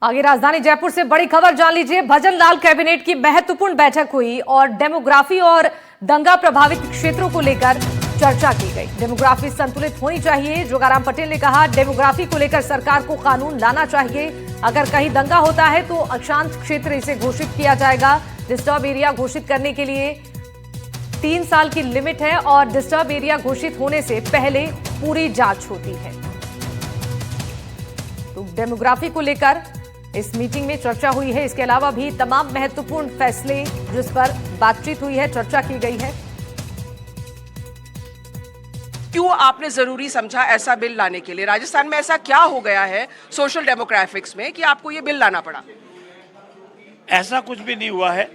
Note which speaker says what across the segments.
Speaker 1: आगे राजधानी जयपुर से बड़ी खबर जान लीजिए। भजन लाल कैबिनेट की महत्वपूर्ण बैठक हुई और डेमोग्राफी और दंगा प्रभावित क्षेत्रों को लेकर चर्चा की गई। डेमोग्राफी संतुलित होनी चाहिए। जोगाराम पटेल ने कहा, डेमोग्राफी को लेकर सरकार को कानून लाना चाहिए। अगर कहीं दंगा होता है तो अशांत क्षेत्र इसे घोषित किया जाएगा। डिस्टर्ब एरिया घोषित करने के लिए 3 साल की लिमिट है और डिस्टर्ब एरिया घोषित होने से पहले पूरी जांच होती है। तो डेमोग्राफी को लेकर इस मीटिंग में चर्चा हुई है। इसके अलावा भी तमाम महत्वपूर्ण फैसले जिस पर बातचीत हुई है, चर्चा की गई है।
Speaker 2: क्यों आपने जरूरी समझा ऐसा बिल लाने के लिए? राजस्थान में ऐसा क्या हो गया है सोशल डेमोग्राफिक्स में कि आपको ये बिल लाना पड़ा?
Speaker 3: ऐसा कुछ भी नहीं हुआ है।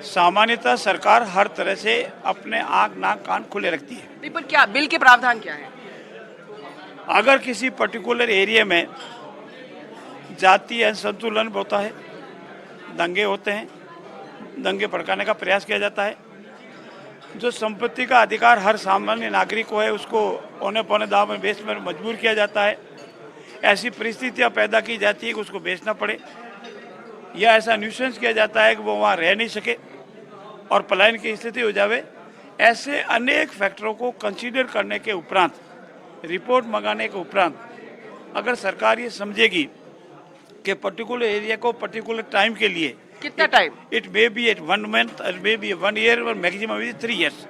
Speaker 3: सामान्यतः सरकार हर तरह से अपने आंख नाक कान खुले रखती है।
Speaker 2: नहीं, पर क्या बिल के प्रावधान क्या है?
Speaker 3: अगर किसी पर्टिकुलर एरिया में जातीय असंतुलन होता है, दंगे होते हैं, दंगे भड़काने का प्रयास किया जाता है, जो संपत्ति का अधिकार हर सामान्य नागरिक को है उसको औने पौने दाव में बेचने में मजबूर किया जाता है, ऐसी परिस्थितियां पैदा की जाती है कि उसको बेचना पड़े, या ऐसा न्यूसेंस किया जाता है कि वो वहाँ रह नहीं सके और पलायन की स्थिति हो जावे, ऐसे अनेक फैक्टरों को कंसीडर करने के उपरांत, रिपोर्ट मंगाने के उपरांत अगर सरकार ये समझेगी कि पर्टिकुलर एरिया को पर्टिकुलर टाइम के लिए,
Speaker 2: कितना time?
Speaker 3: It may be at 1 month और मे बी 1 ईयर और मैक्सिमम इज 3 इयर्स,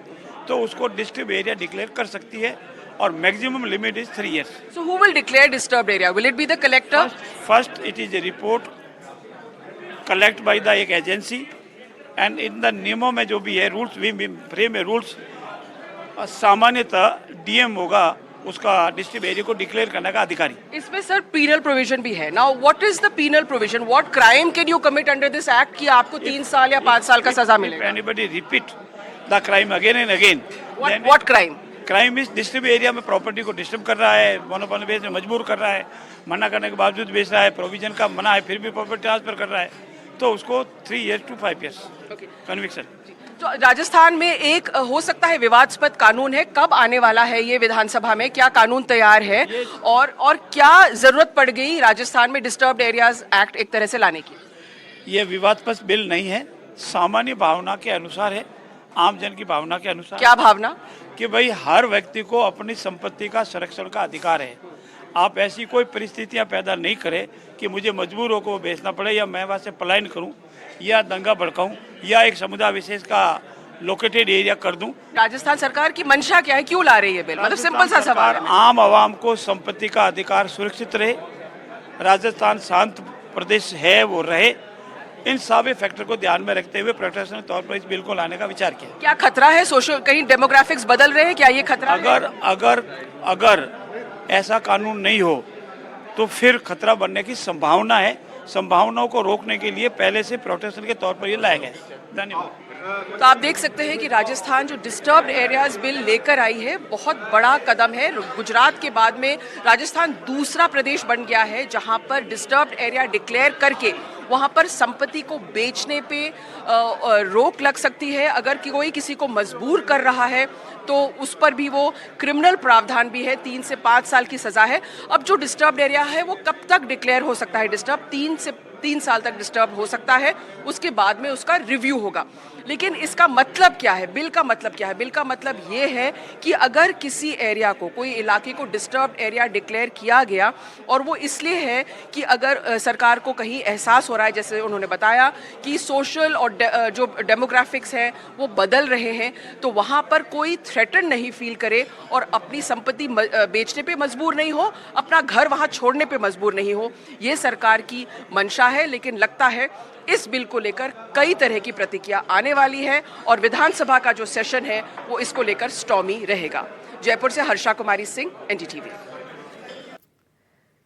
Speaker 3: तो उसको डिस्टर्ब एरिया डिक्लेयर कर सकती है और maximum limit is 3 years.
Speaker 2: So who will declare disturbed area? Will it be the collector?
Speaker 3: First it is a report collect by the एक agency and in the नियमों में जो भी है रूल्स, वी फ्रेम है रूल्स, सामान्यतः DM होगा उसका डिस्ट्रिक्ट एरिया को डिक्लेयर करने का अधिकारी।
Speaker 2: इसमें सर पीनल प्रोविजन भी है। Now what is the penal provision? What crime can you commit under this act कि आपको 3 साल या 5 साल का सजा मिलेगा?
Speaker 3: Anybody repeat the crime again and again,
Speaker 2: what crime?
Speaker 3: Crime is disturb area में प्रॉपर्टी को डिस्टर्ब कर रहा है, मोनोपोली बेचने मजबूर कर रहा है, मना करने के बावजूद बेच रहा है, प्रोविजन का मना है फिर भी प्रॉपर्टी ट्रांसफर कर रहा है, तो उसको 3 ईयर्स टू 5 ईयर्स कन्विक्शन।
Speaker 2: तो राजस्थान में एक हो सकता है विवादास्पद कानून है, कब आने वाला है ये विधानसभा में? क्या कानून तैयार है और क्या जरूरत पड़ गई राजस्थान में डिस्टर्ब्ड एरियाज एक्ट एक तरह से लाने की?
Speaker 3: ये विवादास्पद बिल नहीं है, सामान्य भावना के अनुसार है, आम जन की भावना के अनुसार।
Speaker 2: क्या भावना?
Speaker 3: कि भाई हर व्यक्ति को अपनी संपत्ति का संरक्षण का अधिकार है। आप ऐसी कोई परिस्थितियां पैदा नहीं करें कि मुझे मजबूर होकर वो बेचना पड़े, या मैं वहाँ से पलायन करूं, या दंगा भड़काऊं, या एक समुदाय विशेष का लोकेटेड एरिया कर दूं।
Speaker 2: राजस्थान सरकार की मंशा क्या है? क्यों ला रही है बिल? मतलब सिंपल सा सवाल है।
Speaker 3: आम आवाम को संपत्ति का अधिकार सुरक्षित रहे, राजस्थान शांत प्रदेश है वो रहे, इन सभी फैक्टर को ध्यान में रखते हुए प्रोटेक्शन के तौर पर इस बिल को लाने का विचार किया।
Speaker 2: क्या खतरा है? सोशल कहीं डेमोग्राफिक्स बदल रहे हैं क्या? ये खतरा
Speaker 3: अगर ऐसा कानून नहीं हो तो फिर खतरा बनने की संभावना है। संभावनाओं को रोकने के लिए पहले से प्रोटेक्शन के तौर पर ये लाया गया है। धन्यवाद।
Speaker 2: तो आप देख सकते हैं कि राजस्थान जो डिस्टर्ब्ड एरियाज बिल लेकर आई है, बहुत बड़ा कदम है। गुजरात के बाद में राजस्थान दूसरा प्रदेश बन गया है जहां पर डिस्टर्ब्ड एरिया डिक्लेयर करके वहां पर संपत्ति को बेचने पे रोक लग सकती है। अगर कोई किसी को मजबूर कर रहा है तो उस पर भी वो क्रिमिनल प्रावधान भी है, 3 से 5 साल की सजा है। अब जो डिस्टर्ब्ड एरिया है वो कब तक डिक्लेयर हो सकता है डिस्टर्ब? 3 साल तक डिस्टर्ब हो सकता है, उसके बाद में उसका रिव्यू होगा। लेकिन इसका मतलब क्या है? बिल का मतलब क्या है? बिल का मतलब ये है कि अगर किसी एरिया को, कोई इलाके को डिस्टर्ब्ड एरिया डिक्लेयर किया गया, और वो इसलिए है कि अगर सरकार को कहीं एहसास हो रहा है, जैसे उन्होंने बताया कि सोशल और जो डेमोग्राफिक्स हैं वो बदल रहे हैं, तो वहाँ पर कोई थ्रेटन नहीं फील करे और अपनी संपत्ति बेचने पे मजबूर नहीं हो, अपना घर वहाँ छोड़ने पे मजबूर नहीं हो। ये सरकार की मंशा है। लेकिन लगता है इस बिल को लेकर कई तरह की प्रतिक्रिया आने वाली है और विधानसभा का जो सेशन है वो इसको लेकर स्टॉर्मी रहेगा। जयपुर से हर्षा कुमारी सिंह, एनडीटीवी।